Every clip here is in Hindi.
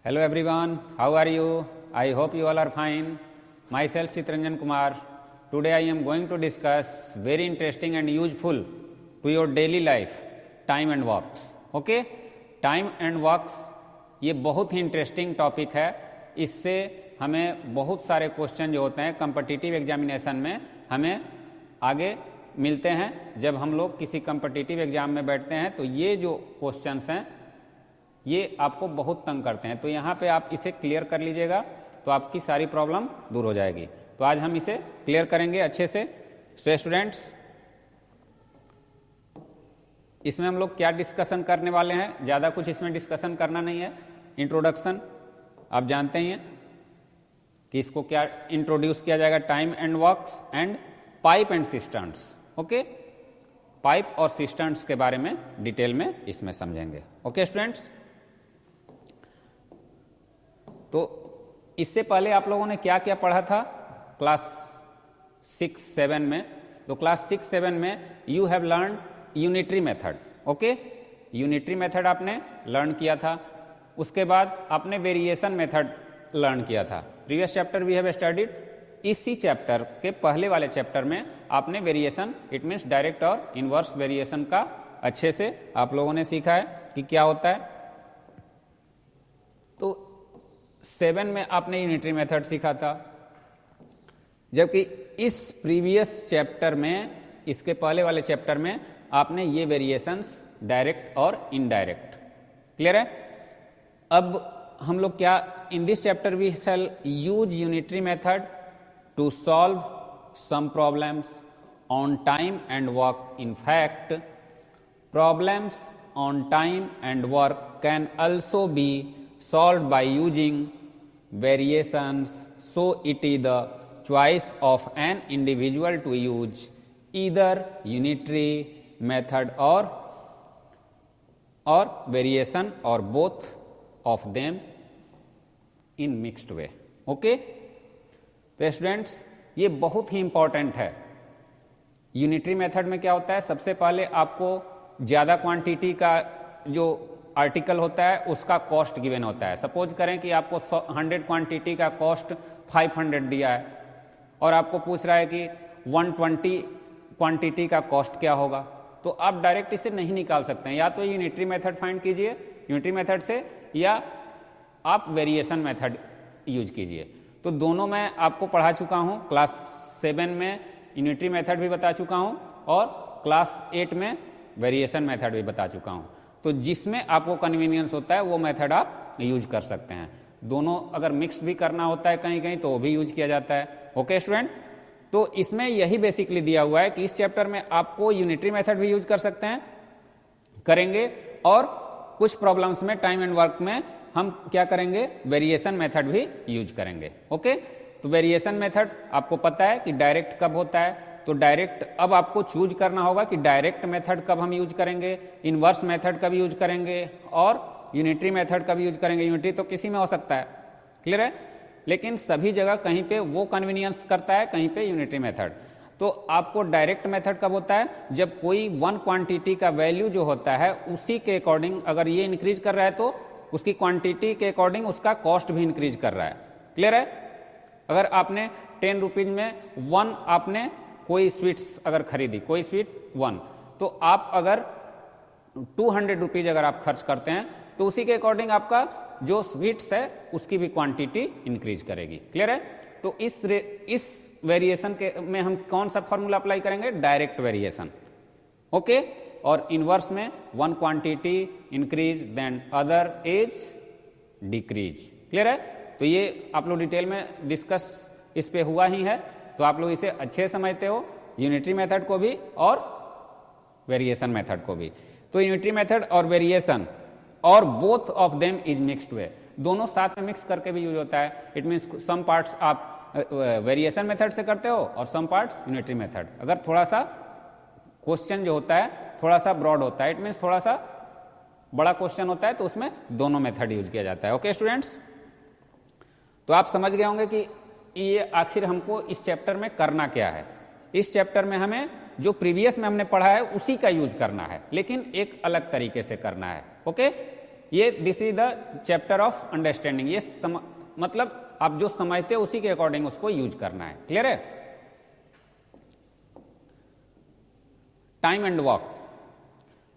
Hello everyone, how are you? I hope you all are fine. Myself Chitranjan Kumar. Today I am going to discuss very interesting and useful to your daily life time and walks. Okay? Time and walks ये बहुत ही इंटरेस्टिंग टॉपिक है. इससे हमें बहुत सारे क्वेश्चन जो होते हैं कम्पिटिटिव एग्जामिनेशन में हमें आगे मिलते हैं. जब हम लोग किसी कम्पिटिटिव एग्जाम में बैठते हैं तो ये जो क्वेश्चंस हैं ये आपको बहुत तंग करते हैं. तो यहाँ पे आप इसे क्लियर कर लीजिएगा तो आपकी सारी प्रॉब्लम दूर हो जाएगी. तो आज हम इसे क्लियर करेंगे अच्छे से. स्टूडेंट्स, इसमें हम लोग क्या डिस्कशन करने वाले हैं? ज़्यादा कुछ इसमें डिस्कशन करना नहीं है. इंट्रोडक्शन आप जानते ही हैं कि इसको क्या इंट्रोड्यूस किया जाएगा. Time and works and pipe and cisterns. Okay, pipe और सिस्टर्न्स के बारे में डिटेल में इसमें समझेंगे. ओके स्टूडेंट्स, तो इससे पहले आप लोगों ने क्या क्या पढ़ा था क्लास 6-7 में? तो क्लास 6-7 में you have learn unitary method. Okay, unitary method आपने लर्न किया था. उसके बाद आपने वेरिएशन मेथड लर्न किया था. Previous chapter we have studied. इसी चैप्टर के पहले वाले चैप्टर में आपने वेरिएशन, इट मीन्स डायरेक्ट और इनवर्स वेरिएशन का अच्छे से आप लोगों ने सीखा है कि क्या होता है. तो 7 में आपने यूनिटरी मेथड सीखा था, जबकि इस प्रीवियस चैप्टर में, इसके पहले वाले चैप्टर में आपने ये वेरिएशंस डायरेक्ट और इनडायरेक्ट. क्लियर है? अब हम लोग क्या, in this chapter we shall use unitary method to solve some problems on time and work. In fact, problems on time and work can also be solved by using variations, so it is the choice of an individual to use either unitary method or variation or both of them in mixed way. Okay? तो स्टूडेंट्स, ये बहुत ही इंपॉर्टेंट है. यूनिटरी मेथड में क्या होता है? सबसे पहले आपको ज़्यादा क्वांटिटी का जो आर्टिकल होता है उसका कॉस्ट गिवन होता है. सपोज करें कि आपको 100 क्वांटिटी का कॉस्ट 500 दिया है और आपको पूछ रहा है कि 120 क्वांटिटी का कॉस्ट क्या होगा. तो आप डायरेक्ट इसे नहीं निकाल सकते हैं. या तो यूनिटरी मेथड फाइंड कीजिए यूनिटरी मेथड से, या आप वेरिएशन मेथड यूज कीजिए. तो दोनों मैं आपको पढ़ा चुका हूं. क्लास 7 में यूनिटरी मेथड भी बता चुका हूं और क्लास 8 में वेरिएशन मेथड भी बता चुका हूं. तो जिसमें आपको कन्वीनियंस होता है वो मेथड आप यूज कर सकते हैं. दोनों अगर मिक्स भी करना होता है कहीं कहीं तो वो भी यूज किया जाता है. ओके स्टूडेंट, तो इसमें यही बेसिकली दिया हुआ है कि इस चैप्टर में आपको यूनिटरी मेथड भी यूज कर सकते हैं, करेंगे, और कुछ प्रॉब्लम्स में टाइम एंड वर्क में हम क्या करेंगे, वेरिएशन मेथड भी यूज करेंगे. ओके, तो वेरिएशन मेथड आपको पता है कि डायरेक्ट कब होता है. तो डायरेक्ट अब आपको चूज करना होगा कि डायरेक्ट मेथड कब हम यूज करेंगे, इनवर्स मेथड कब यूज करेंगे और यूनिटरी मेथड कब यूज करेंगे. यूनिटरी तो किसी में हो सकता है, क्लियर है, लेकिन सभी जगह कहीं पे वो कन्वीनियंस करता है, कहीं पे यूनिटरी मेथड. तो आपको डायरेक्ट मेथड कब होता है? जब कोई वन क्वांटिटी का वैल्यू जो होता है उसी के अकॉर्डिंग अगर ये इंक्रीज कर रहा है तो उसकी क्वांटिटी के अकॉर्डिंग उसका कॉस्ट भी इंक्रीज कर रहा है. क्लियर है? अगर आपने 10 रुपीज में 1 आपने कोई स्वीट्स अगर खरीदी, कोई स्वीट 1, तो आप अगर 200 रुपीज अगर आप खर्च करते हैं तो उसी के अकॉर्डिंग आपका जो स्वीट्स है उसकी भी क्वांटिटी इंक्रीज करेगी. क्लियर है? तो इस वेरिएशन के में हम कौन सा फॉर्मूला अप्लाई करेंगे? Direct variation. ओके, और इनवर्स में one quantity increase then other is decrease. Clear है? तो ये आप लोग डिटेल में डिस्कस इस पे हुआ ही है, तो आप लोग इसे अच्छे समझते हो, यूनिटरी मेथड को भी और वेरिएशन मेथड को भी. तो यूनिटरी मेथड और वेरिएशन और both of them is mixed way, दोनों साथ में मिक्स करके भी यूज होता है. इट मीन्स सम पार्ट्स आप वेरिएशन मेथड से करते हो और सम पार्ट्स यूनिटरी मेथड. अगर थोड़ा सा क्वेश्चन जो होता है थोड़ा सा ब्रॉड होता है, इट मीन्स थोड़ा सा बड़ा क्वेश्चन होता है, तो उसमें दोनों मेथड यूज किया जाता है. ओके स्टूडेंट्स, तो आप समझ गए होंगे कि ये आखिर हमको इस चैप्टर में करना क्या है. इस चैप्टर में हमें जो प्रीवियस में हमने पढ़ा है उसी का यूज करना है, लेकिन एक अलग तरीके से करना है. ओके, ये this is the chapter of understanding, ये मतलब आप जो समझते हो उसी के अकॉर्डिंग उसको यूज करना है। क्लियर है? Time and work,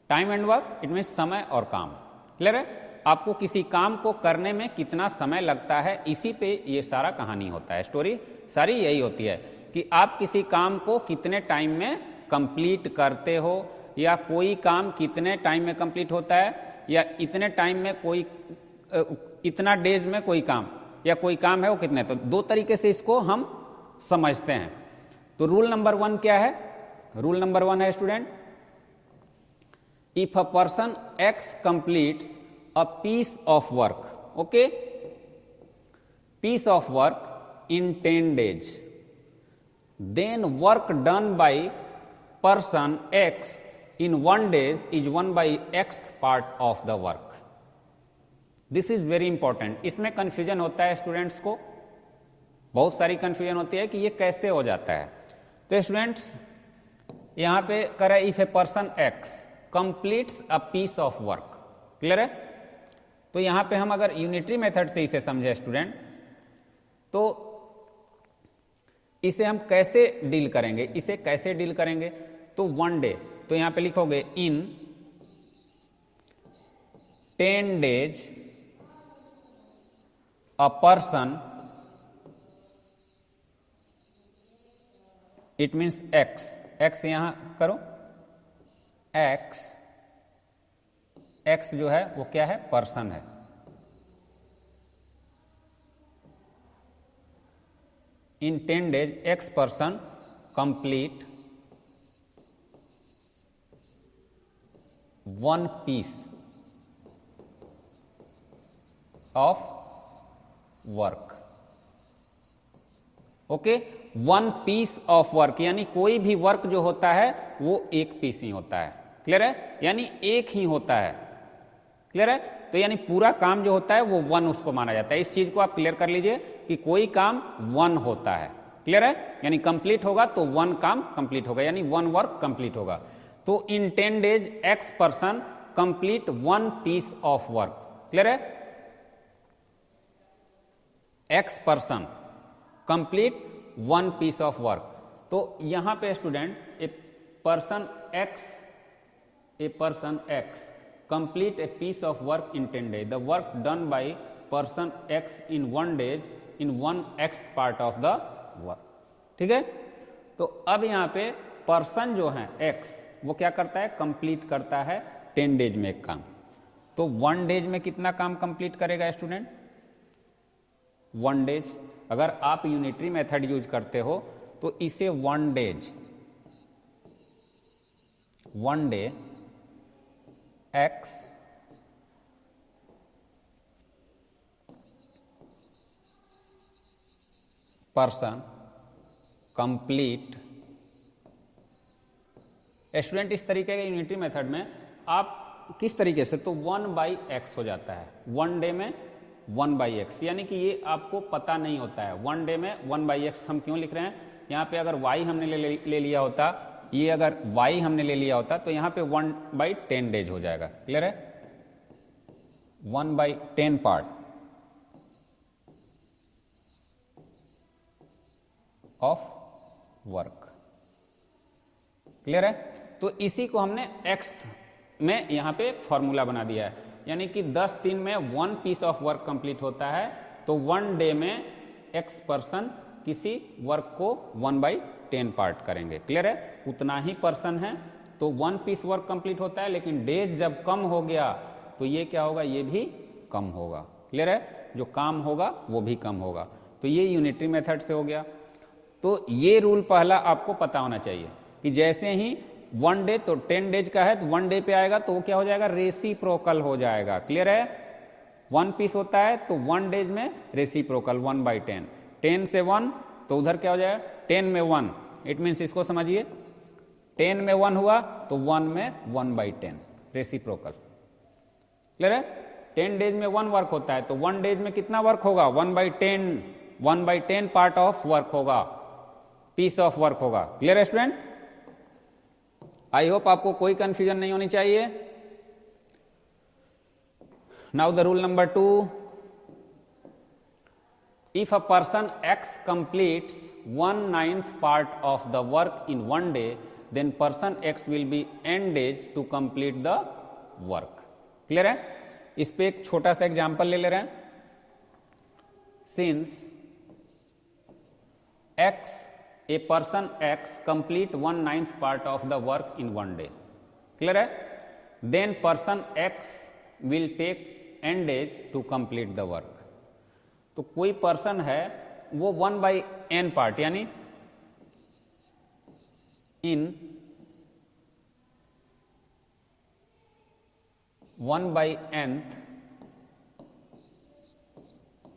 time and work it mean समय और काम। क्लियर है? आपको किसी काम को करने में कितना समय लगता है, इसी पे ये सारा कहानी होता है, स्टोरी सारी यही होती है कि आप किसी काम को कितने टाइम में कंप्लीट करते हो, या कोई काम कितने टाइम में कंप्लीट होता है, या इतने टाइम में कोई इतना डेज में कोई काम, या कोई काम है वो कितने। तो दो तरीके से इसको हम समझते हैं। तो रूल नंबर 1 क्या है? रूल नंबर 1 है student, if a person x completes a piece of work, okay, piece of work in 10 days, then work done by person X in 1 day is 1 by xth part of the work. This is very important. इसमें कंफ्यूजन होता है स्टूडेंट्स को, बहुत सारी कंफ्यूजन होती है कि ये कैसे हो जाता है। तो स्टूडेंट्स यहां पे करें if a person x completes a piece of work. Clear है? तो यहां पे हम अगर यूनिटरी मेथड से इसे समझे स्टूडेंट, तो इसे हम कैसे डील करेंगे, इसे कैसे डील करेंगे? तो 1 डे, तो यहां पे लिखोगे इन 10 days a person, it means x, x यहां करो, एक्स जो है वो क्या है? पर्सन है। इन 10 days X person complete 1 piece of work. Okay, 1 piece of work, यानी कोई भी वर्क जो होता है वो एक पीस ही होता है। क्लियर है? यानी एक ही होता है। क्लियर है? तो यानी पूरा काम जो होता है वो 1 उसको माना जाता है। इस चीज को आप क्लियर कर लीजिए कि कोई काम 1 होता है। क्लियर है? यानी कंप्लीट होगा तो 1 काम कंप्लीट होगा, यानी 1 वर्क कंप्लीट होगा। तो in 10 days X person complete 1 piece of work. Clear है? X person complete 1 piece of work. तो यहां पे student a person X complete a piece of work in 10 days. The work done by person X in 1 day in 1/x part of the work. ठीक है? तो अब यहां पे पर्सन जो है X वो क्या करता है? कंप्लीट करता है 10 days में एक काम। तो 1 days में कितना काम कंप्लीट करेगा स्टूडेंट? 1 days। अगर आप यूनिटरी मेथड यूज करते हो तो इसे 1 days, 1 day x person complete. Student इस तरीके के यूनिटरी मेथड में आप किस तरीके से, तो 1/x हो जाता है 1 डे में 1/x, यानी कि ये आपको पता नहीं होता है 1 डे में 1/x हम क्यों लिख रहे हैं। यहाँ पे अगर y हमने ले लिया होता, ये अगर y हमने ले लिया होता तो यहाँ पे 1/10 days हो जाएगा। क्लियर है? 1/10 पार्ट ऑफ वर्क। क्लियर है? तो इसी को हमने x में यहाँ पे फॉर्मूला बना दिया है, यानी कि 10 दिन में 1 piece ऑफ वर्क कंप्लीट होता है। तो 1 डे में x पर्सन किसी वर्क को 1/10 पार्ट करेंगे। क्लियर है? उतना ही पर्सन है तो 1 piece वर्क कंप्लीट होता है, लेकिन डेज जब कम हो गया तो ये क्या होगा? ये भी कम होगा। क्लियर है? जो काम होगा वो भी कम होगा। तो ये यूनिटरी मेथड से हो गया। तो ये रूल पहला आपको पता होना चाहिए कि जैसे ही 1 डे, तो 10 days का है तो 1 डे पे आएगा तो वो क्या हो जाएगा? रेसिप्रोकल हो जाएगा। क्लियर है? 1 piece होता है तो 1 days में रेसिप्रोकल 1/10, 10 से 1 तो उधर क्या हो जाएगा? 10 में 1, इट मीन्स इसको समझिए 10 में 1 हुआ तो 1 में 1/10 रेसिप्रोकल। क्लियर है? 10 days में 1 वर्क होता है तो 1 days में कितना वर्क होगा? 1/10 पार्ट ऑफ वर्क होगा, पीस ऑफ वर्क होगा। क्लियर है स्टूडेंट? आई होप आपको कोई कंफ्यूजन नहीं होनी चाहिए। Now the rule number 2, if a person X completes 1/9 part of the work in one day, then person X will be n days to complete the work. Clear है? इस पे एक छोटा सा एग्जांपल ले रहे हैं. Since X, a person X complete 1/9 part of the work in one day. Clear है? Then person X will take n days to complete the work. तो कोई पर्सन है वो 1/n पार्ट यानी इन 1/n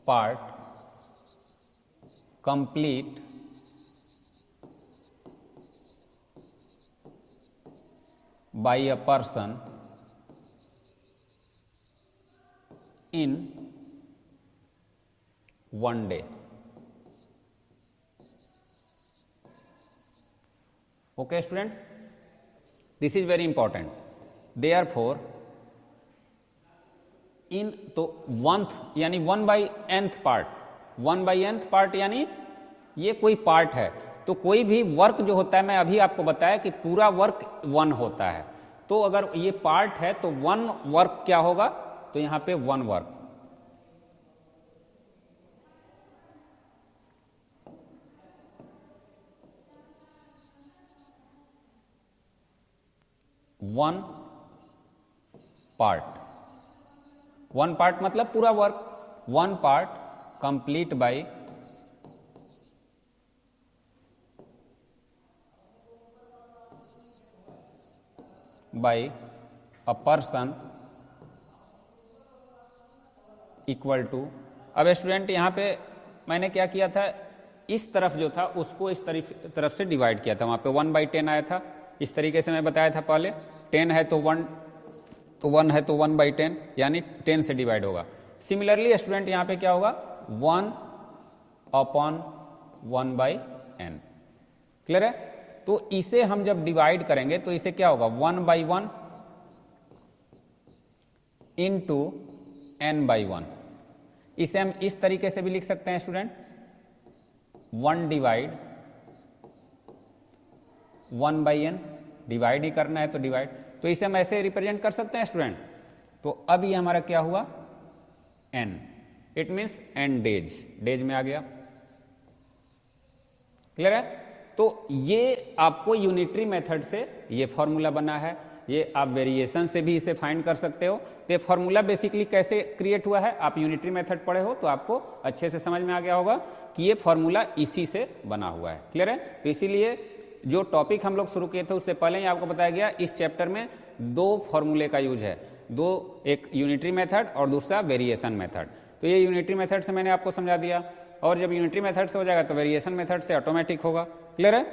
part complete by a person in 1 day. Okay student, this is very important. Therefore in तो 1th यानी 1/nth पार्ट, 1/nth पार्ट यानी ये कोई पार्ट है. तो कोई भी वर्क जो होता है, मैं अभी आपको बताया कि पूरा वर्क 1 होता है. तो अगर ये पार्ट है तो 1 वर्क क्या होगा, तो यहां पे 1 वर्क. वन पार्ट मतलब पूरा work. 1 part complete by a person equal to. अब स्टूडेंट यहां पे मैंने क्या किया था, इस तरफ जो था उसको इस तरफ से डिवाइड किया था. वहां पे 1/10 आया था. इस तरीके से मैं बताया था पहले. 10 है तो 1 है तो 1/10 यानी 10 से डिवाइड होगा. सिमिलरली स्टूडेंट यहां पे क्या होगा, 1/1/n. क्लियर है? तो इसे हम जब डिवाइड करेंगे तो इसे क्या होगा, 1/1 इंटू n/1. इसे हम इस तरीके से भी लिख सकते हैं स्टूडेंट, 1 डिवाइड 1/n. डिवाइड ही करना है तो डिवाइड. तो इसे हम ऐसे रिप्रेजेंट कर सकते हैं स्टूडेंट. तो अब ये हमारा क्या हुआ, n. It means n days में आ गया. क्लियर है? तो ये आपको यूनिटरी मेथड से ये फॉर्मूला बना है. ये आप वेरिएशन से भी इसे फाइंड कर सकते हो. तो ये फॉर्मूला बेसिकली कैसे क्रिएट हुआ है, आप यूनिटरी मेथड पढ़े हो तो आपको अच्छे से समझ में आ गया होगा कि ये फॉर्मूला इसी से बना हुआ है. क्लियर है? तो इसीलिए जो टॉपिक हम लोग शुरू किए थे उससे पहले ही आपको बताया गया, इस चैप्टर में 2 फॉर्मूले का यूज है. 2, एक यूनिटरी मेथड और दूसरा वेरिएशन मेथड. तो ये यूनिटरी मेथड से मैंने आपको समझा दिया, और जब यूनिटरी मेथड से हो जाएगा तो वेरिएशन मेथड से ऑटोमेटिक होगा. क्लियर है?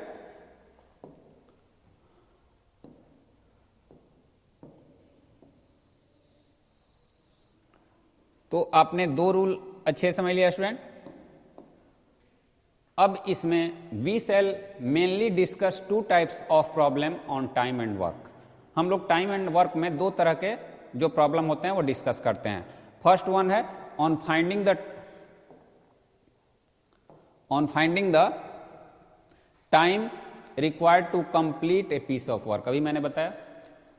तो आपने 2 रूल अच्छे समझ लिया स्टूडेंट. अब इसमें we shall mainly discuss 2 types of problem on time and work. हम लोग टाइम एंड वर्क में 2 तरह के जो प्रॉब्लम होते हैं वो डिस्कस करते हैं. फर्स्ट वन है on finding the time required to complete a piece of work. अभी मैंने बताया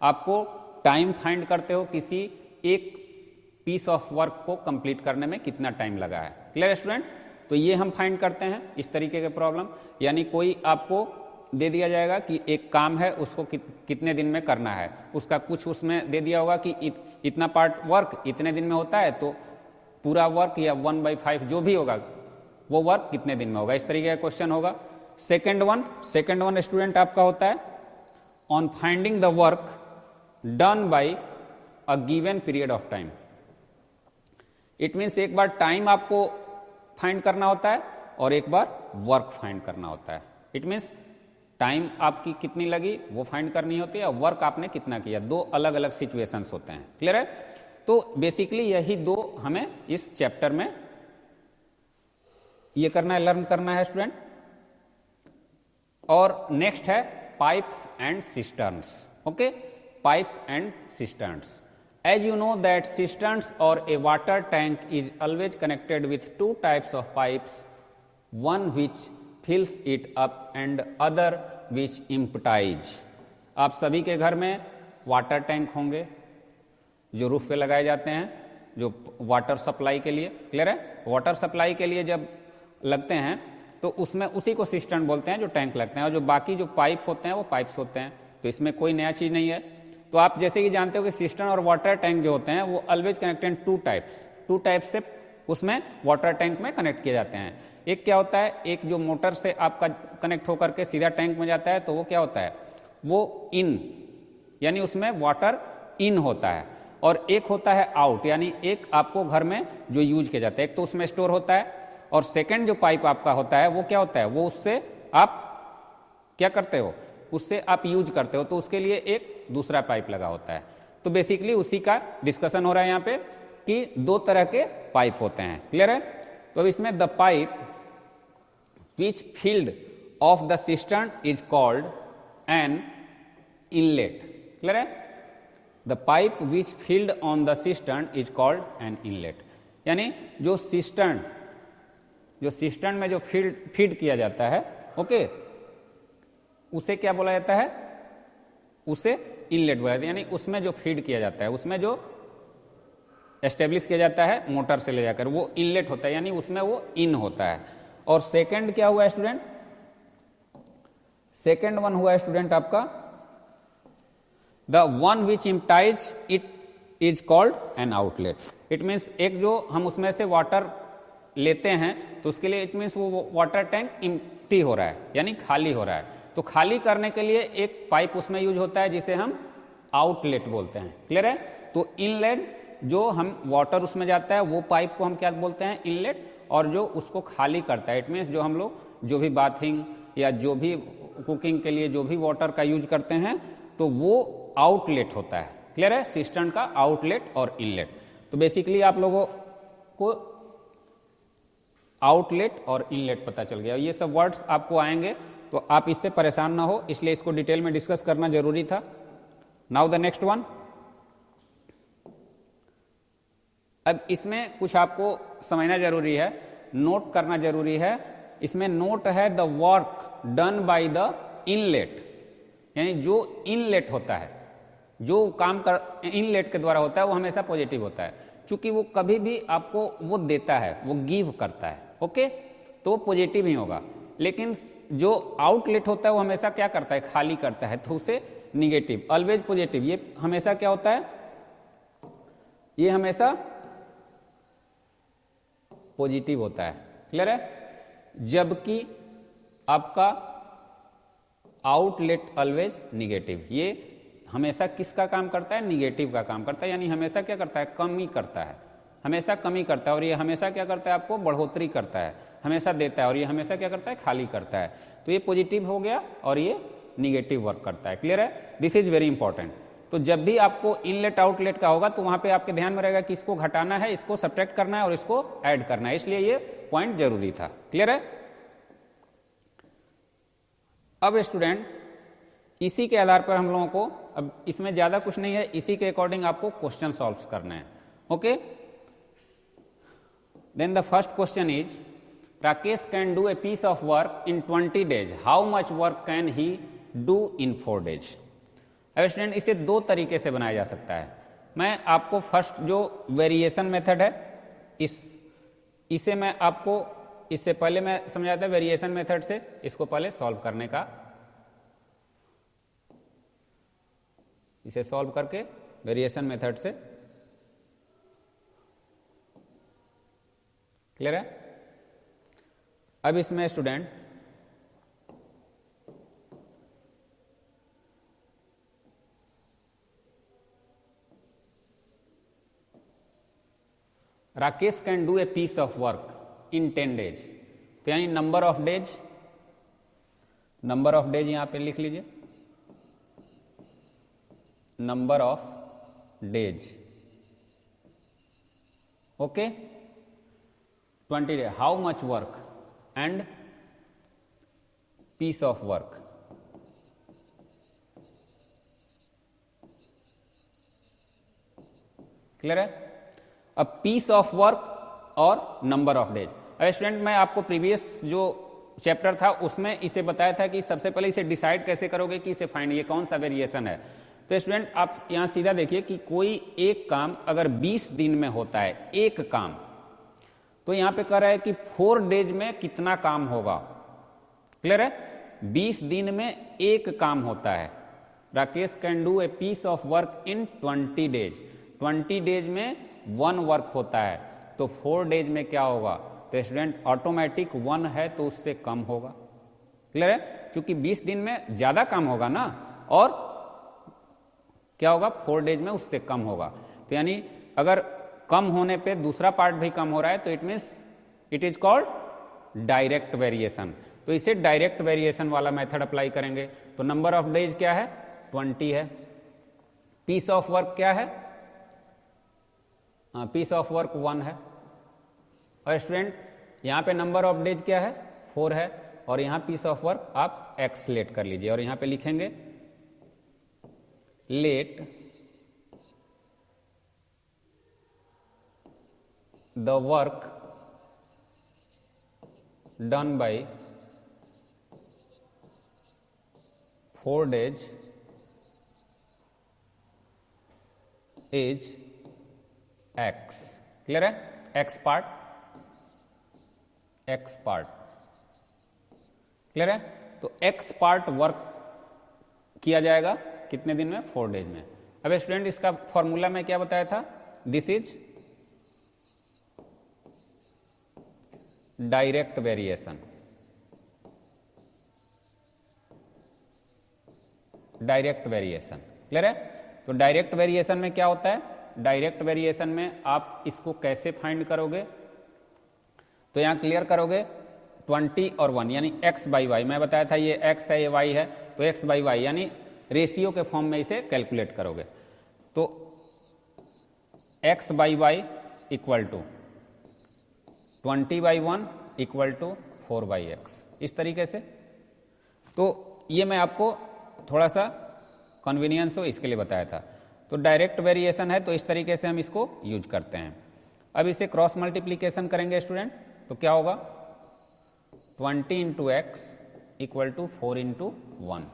आपको टाइम फाइंड करते हो किसी एक पीस ऑफ वर्क को कंप्लीट करने में कितना टाइम लगा है. Clear student? तो ये हम फाइंड करते हैं इस तरीके के प्रॉब्लम. यानी कोई आपको दे दिया जाएगा कि एक काम है उसको कितने दिन में करना है, उसका कुछ उसमें दे दिया होगा कि इतना पार्ट वर्क इतने दिन में होता है, तो पूरा वर्क या 1/5 जो भी होगा वो वर्क कितने दिन में होगा. इस तरीके का क्वेश्चन होगा. सेकेंड वन स्टूडेंट आपका होता है on finding the work done bye a given period of time. It means एक बार टाइम आपको फाइंड करना होता है और एक बार वर्क फाइंड करना होता है. इट मीन्स टाइम आपकी कितनी लगी वो फाइंड करनी होती है और वर्क आपने कितना किया. 2 अलग अलग सिचुएशंस होते हैं. क्लियर है? तो बेसिकली यही 2 हमें इस चैप्टर में ये करना है, लर्न करना है स्टूडेंट. और नेक्स्ट है pipes and cisterns. Okay, pipes and cisterns. As you know that cisterns or a water tank is always connected with two types of pipes, one which fills it up and other which empties. आप सभी के घर में वाटर टैंक होंगे जो रूफ पे लगाए जाते हैं, जो वाटर सप्लाई के लिए, क्लियर है? वाटर सप्लाई के लिए जब लगते हैं तो उसमें उसी को सिस्टर्न बोलते हैं जो टैंक लगते हैं, और जो बाकी जो पाइप होते हैं वो पाइप्स होते हैं। तो इसमें कोई नया चीज़ नहीं है। तो आप जैसे कि जानते हो कि सिस्टर्न और वाटर टैंक जो होते हैं वो ऑलवेज कनेक्टेड टू टाइप्स से उसमें वाटर टैंक में कनेक्ट किए जाते हैं। एक क्या होता है, एक जो मोटर से आपका कनेक्ट होकर के सीधा टैंक में जाता है, तो वो क्या होता है, वो इन, यानी उसमें वाटर इन होता है, और एक होता है आउट, यानी एक आपको घर में जो यूज किया जाता है, एक तो उसमें स्टोर होता है, और सेकंड जो पाइप आपका होता है वो क्या होता है, वो उससे आप क्या करते हो, उससे आप यूज करते हो, तो उसके लिए एक दूसरा पाइप लगा होता है। तो बेसिकली उसी का डिस्कशन हो रहा है यहाँ पे कि दो तरह के पाइप होते हैं, क्लियर है? तो अब इसमें the pipe which filled of the cistern is called an inlet, clear है? The pipe which filled on the cistern is called an inlet, यानी जो सिस्टर्न में जो फीड किया जाता है, ओके, उसे क्या बोला जाता है, उसे इनलेट बोला जाता है। यानी उसमें जो फीड किया जाता है, उसमें जो एस्टेब्लिश किया जाता है मोटर से ले जाकर, वो इनलेट होता है, यानी उसमें वो इन होता है। और सेकंड क्या हुआ स्टूडेंट, सेकंड वन हुआ स्टूडेंट आपका the one which empties it is called an outlet. It means एक जो हम उसमें से वाटर लेते हैं तो उसके लिए इट मीन्स वो वाटर टैंक इम्प्टी हो रहा है, यानी खाली हो रहा है। तो खाली करने के लिए एक पाइप उसमें यूज होता है जिसे हम आउटलेट बोलते हैं, क्लियर है? तो इनलेट जो हम वाटर उसमें जाता है वो पाइप को हम क्या बोलते हैं, इनलेट, और जो उसको खाली करता है इट मीन्स जो हम लोग जो भी बाथिंग या जो भी कुकिंग के लिए जो भी वाटर का यूज करते हैं तो वो आउटलेट होता है, क्लियर है? सिस्टर्न का आउटलेट और इनलेट। तो बेसिकली आप लोगों को आउटलेट और इनलेट पता चल गया। ये सब वर्ड्स आपको आएंगे तो आप इससे परेशान ना हो, इसलिए इसको डिटेल में डिस्कस करना जरूरी था। Now the next one. अब इसमें कुछ आपको समझना जरूरी है, नोट करना जरूरी है। इसमें नोट है the work done by the inlet, यानी जो इनलेट होता है, जो काम कर इनलेट के द्वारा होता है वो हमेशा पॉजिटिव होता है, क्योंकि वो कभी भी आपको वो देता है, वो गिव करता है, ओके, तो वो पॉजिटिव ही होगा। लेकिन जो आउटलेट होता है वो हमेशा क्या करता है, खाली करता है, तो उसे निगेटिव, ऑलवेज पॉजिटिव। ये हमेशा क्या होता है, ये हमेशा पॉजिटिव होता है, क्लियर है? जबकि आपका आउटलेट ऑलवेज निगेटिव, ये हमेशा किसका काम करता है, निगेटिव का काम करता है, यानी हमेशा क्या करता है, कमी करता है, हमेशा कमी करता है। और ये हमेशा क्या करता है, आपको बढ़ोतरी करता है, हमेशा देता है। और ये हमेशा क्या करता है, खाली करता है। तो ये पॉजिटिव हो गया और ये निगेटिव वर्क करता है, क्लियर है? This is very important. तो जब भी आपको इनलेट आउटलेट का होगा तो वहां पे आपके ध्यान में रहेगा कि इसको घटाना है, इसको सब्ट्रैक्ट करना है और इसको ऐड करना है, इसलिए ये पॉइंट जरूरी था, क्लियर है? अब स्टूडेंट इसी के आधार पर हम लोगों को, अब इसमें ज्यादा कुछ नहीं है, इसी के अकॉर्डिंग आपको क्वेश्चन सॉल्व करने हैं, okay? Then the first question is Rakesh can do a piece of work in 20 days, how much work can he do in 4 days? अब स्टूडेंट इसे दो तरीके से बनाया जा सकता है। मैं आपको फर्स्ट जो वेरिएशन मेथड है इसे मैं आपको, इससे पहले मैं समझाता वेरिएशन मेथड से, इसको पहले सॉल्व करने का, इसे सॉल्व करके वेरिएशन मेथड से, क्लियर है? अब इसमें student Rakesh can do a piece of work in 10 days, तो यानी नंबर ऑफ डेज यहां पे लिख लीजिए, number of days, okay, 20 days, how much work and piece of work, clear है? अब पीस ऑफ वर्क और नंबर ऑफ डेज। अब स्टूडेंट मैं आपको प्रीवियस जो चैप्टर था उसमें इसे बताया था कि सबसे पहले इसे डिसाइड कैसे करोगे कि इसे फाइंड, ये कौन सा वेरिएशन है। तो स्टूडेंट आप यहां सीधा देखिए कि कोई एक काम अगर 20 दिन में होता है, एक काम, तो यहां पे कह रहा है कि 4 डेज में कितना काम होगा। क्लियर है? 20 दिन में एक काम होता है। Rakesh can do a piece of work in 20 days. 20 days में 1 वर्क होता है, तो 4 डेज में क्या होगा? तो स्टूडेंट ऑटोमेटिक 1 है तो उससे कम होगा। क्लियर है? क्योंकि 20 दिन में ज्यादा काम होगा ना, और क्या होगा? 4 डेज में उससे कम होगा। तो यानी अगर कम होने पे दूसरा पार्ट भी कम हो रहा है तो it means it is called direct variation. तो इसे डायरेक्ट वेरिएशन वाला मेथड अप्लाई करेंगे। तो नंबर ऑफ डेज क्या है? 20 है। पीस ऑफ वर्क क्या है? पीस ऑफ वर्क 1 है। और स्टूडेंट यहां पे नंबर ऑफ डेज क्या है? 4 है। और यहां पीस ऑफ वर्क आप एक्स लेट कर लीजिए और यहां पे लिखेंगे let the work done by 4 days is X. Clear है? X part, X part. Clear है? तो एक्स पार्ट वर्क किया जाएगा कितने दिन में? 4 डेज में। अब स्टूडेंट इसका फॉर्मूला में क्या बताया था? This is direct variation. Direct variation. Clear है? तो डायरेक्ट वेरिएशन में क्या होता है? डायरेक्ट वेरिएशन में आप इसको कैसे फाइंड करोगे? तो यहां क्लियर करोगे 20 और 1 यानी x बाई वाई। मैं बताया था ये x है, ये y है, तो x बाई वाई यानी रेशियो के फॉर्म में इसे कैलकुलेट करोगे। तो x by y equal to 20 by 1 equal to 4 by x, इस तरीके से। तो ये मैं आपको थोड़ा सा कन्वीनियंस हो इसके लिए बताया था। तो डायरेक्ट वेरिएशन है तो इस तरीके से हम इसको यूज करते हैं। अब इसे क्रॉस मल्टीप्लीकेशन करेंगे स्टूडेंट, तो क्या होगा? 20 into x equal to 4 into 1।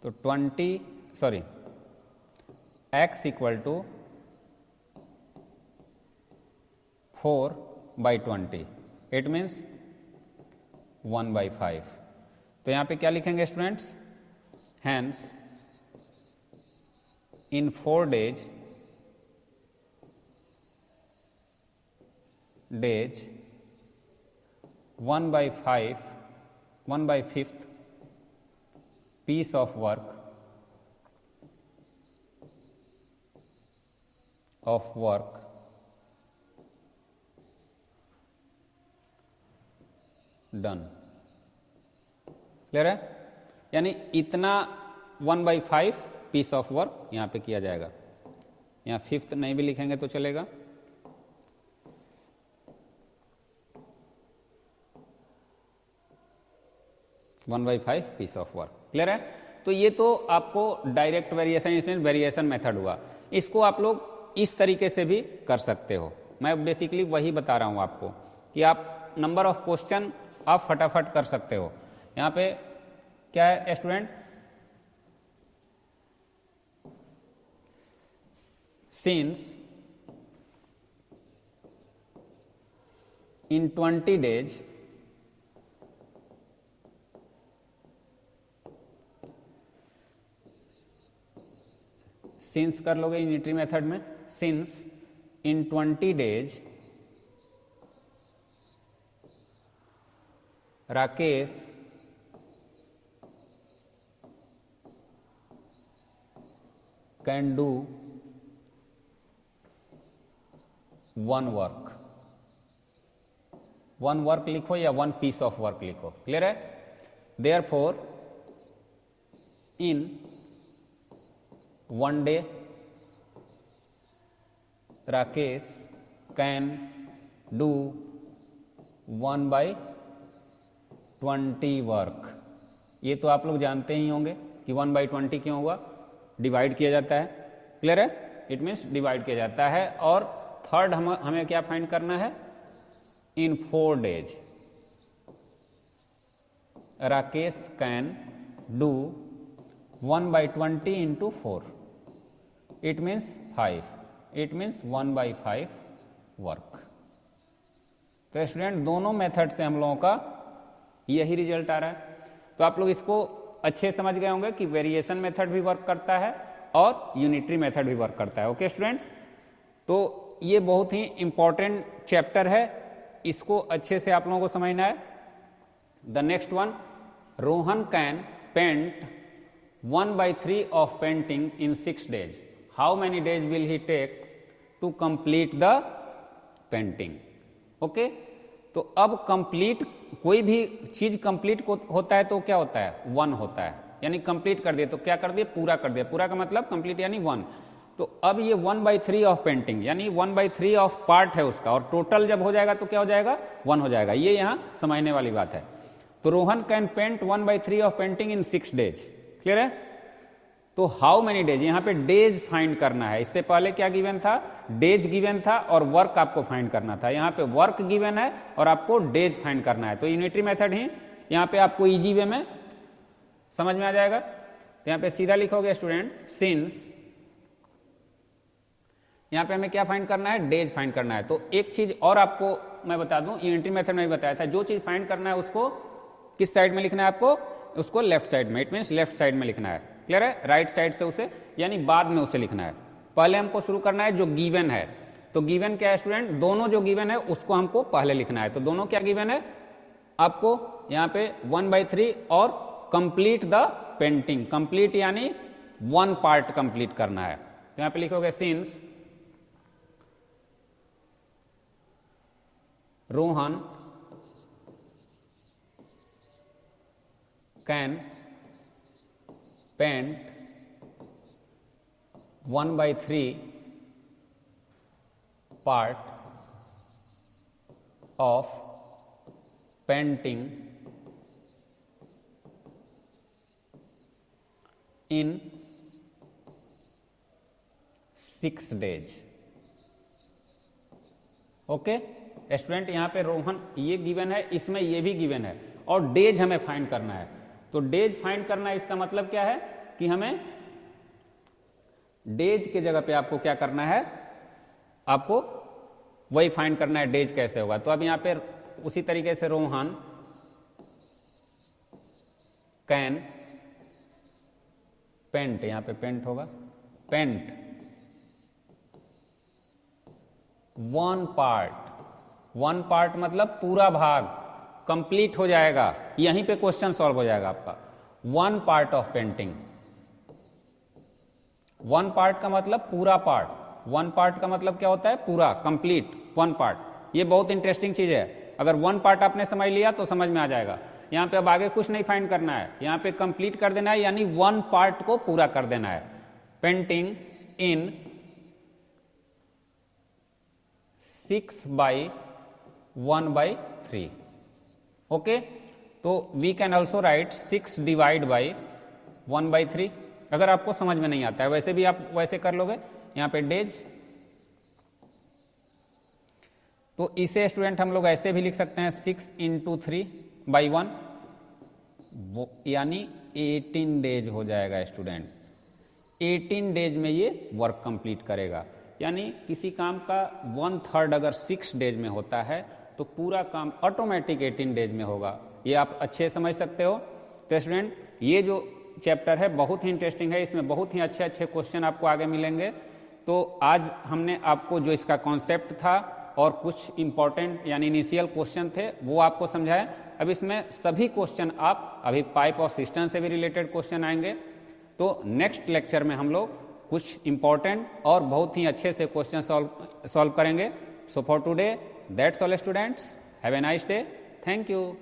तो x equal to 4 by 20, it means 1 by 5। तो यहां पे क्या लिखेंगे students? Hence in 4 days 1 by 5th piece of work done। Clear है? यानी इतना 1 by 5 पीस ऑफ वर्क यहां पे किया जाएगा। यहां 5th नहीं भी लिखेंगे तो चलेगा। One by 5 piece of work. Clear है? तो ये तो आपको डायरेक्ट वेरिएशन वेरिएशन मेथड हुआ। इसको आप लोग इस तरीके से भी कर सकते हो। मैं बेसिकली वही बता रहा हूं आपको कि आप नंबर ऑफ क्वेश्चन आप फटाफट कर सकते हो। यहां पे क्या है student? Since in 20 days since कर लोगे यूनिटरी मेथड में। Since in 20 days Rakesh can do 1 work. 1 work लिखो या 1 पीस ऑफ वर्क लिखो। क्लियर है? Therefore in 1 day Rakesh can do 1 by 20 work. ये तो आप लोग जानते ही होंगे कि 1 बाई 20 क्यों हुआ? डिवाइड किया जाता है। क्लियर है? इट मीन्स डिवाइड किया जाता है। और थर्ड हमें क्या फाइंड करना है, इन 4 days Rakesh can do 1/20 into 4, it means 5, it means 1/5 work. तो स्टूडेंट दोनों मेथड से हम लोगों का यही रिजल्ट आ रहा है। तो आप लोग इसको अच्छे समझ गए होंगे कि वेरिएशन मेथड भी वर्क करता है और यूनिटरी मेथड भी वर्क करता है। ओके स्टूडेंट, तो ये बहुत ही इंपॉर्टेंट चैप्टर है, इसको अच्छे से आप लोगों को समझना है। The next one, Rohan can paint 1/3 of painting in 6 days। How many days will he take to complete the painting. Okay, तो अब कंप्लीट, कोई भी चीज कंप्लीट होता है तो क्या होता है, 1 होता है, यानी कंप्लीट कर दिया तो क्या कर दिया, पूरा कर दिया। पूरा का मतलब कंप्लीट यानी 1। तो अब ये 1/3 ऑफ पेंटिंग यानी 1/3 ऑफ पार्ट है उसका, और टोटल जब हो जाएगा तो क्या हो जाएगा, 1 हो जाएगा। ये यहां समझने वाली बात है। तो Rohan can paint 1/3 of painting in 6 days। Clear है। तो हाउ मेनी डेज, यहां पे डेज फाइंड करना है। इससे पहले क्या गिवन था, डेज गिवन था और वर्क आपको फाइंड करना था। यहां पे वर्क गिवन है और आपको डेज फाइंड करना है। तो यूनिटरी मेथड ही यहां पे आपको इजी वे में समझ में आ जाएगा। तो यहां पे सीधा लिखोगे स्टूडेंट, सिंस, यहां पे हमें क्या फाइंड करना है, डेज फाइंड करना है। तो एक चीज और आपको मैं बता दूं, यूनिटरी मेथड में भी बताया था, जो चीज फाइंड करना है उसको किस साइड में लिखना है आपको, उसको लेफ्ट साइड में, इट मीन्स लेफ्ट साइड में लिखना है। क्लियर है, राइट साइड से उसे यानी बाद में उसे लिखना है। पहले हमको शुरू करना है जो गिवन है। तो गिवन क्या है स्टूडेंट, दोनों जो गिवन है उसको हमको पहले लिखना है। तो दोनों क्या गिवन है आपको, यहां पे 1/3 और कंप्लीट द पेंटिंग। कंप्लीट यानी 1 पार्ट कंप्लीट करना है। तो यहां पे लिखोगे since Rohan can paint 1/3 part of painting in 6 days। Okay student, यहां पे रोहन ये गिवन है, इसमें ये भी गिवन है और डेज हमें फाइंड करना है। तो डेज फाइंड करना है, इसका मतलब क्या है कि हमें डेज के जगह पे आपको क्या करना है, आपको वही फाइंड करना है डेज कैसे होगा। तो अब यहां पे उसी तरीके से रोहन कैन पेंट, यहां पे पेंट होगा, पेंट 1 part, 1 part मतलब पूरा भाग कंप्लीट हो जाएगा, यहीं पे क्वेश्चन सॉल्व हो जाएगा आपका। 1 part ऑफ पेंटिंग, 1 part का मतलब पूरा पार्ट, 1 part का मतलब क्या होता है, पूरा, कंप्लीट 1 part। ये बहुत इंटरेस्टिंग चीज है। अगर 1 part आपने समझ लिया तो समझ में आ जाएगा। यहां पे अब आगे कुछ नहीं फाइंड करना है, यहां पे कंप्लीट कर देना है, यानी 1 part को पूरा कर देना है। Painting in 6/1/3। ओके, तो we can also write 6 divide by 1/3। अगर आपको समझ में नहीं आता है, वैसे भी आप वैसे कर लोगे। यहां पे डेज, तो इसे स्टूडेंट हम लोग ऐसे भी लिख सकते हैं 6 × 3/1, यानी 18 डेज हो जाएगा स्टूडेंट। 18 डेज में ये वर्क कंप्लीट करेगा। यानी किसी काम का 1/3 अगर 6 डेज में होता है तो पूरा काम ऑटोमेटिक 18 डेज में होगा। ये आप अच्छे समझ सकते हो। तो स्टूडेंट, ये जो चैप्टर है बहुत ही इंटरेस्टिंग है, इसमें बहुत ही अच्छे अच्छे क्वेश्चन आपको आगे मिलेंगे। तो आज हमने आपको जो इसका कॉन्सेप्ट था और कुछ इंपॉर्टेंट यानी इनिशियल क्वेश्चन थे वो आपको समझाए। अब इसमें सभी क्वेश्चन आप अभी पाइप और सिस्टम से भी रिलेटेड क्वेश्चन आएंगे। तो नेक्स्ट लेक्चर में हम लोग कुछ इंपॉर्टेंट और बहुत ही अच्छे से क्वेश्चन सॉल्व करेंगे। So for today that's all students, have a nice day, thank you.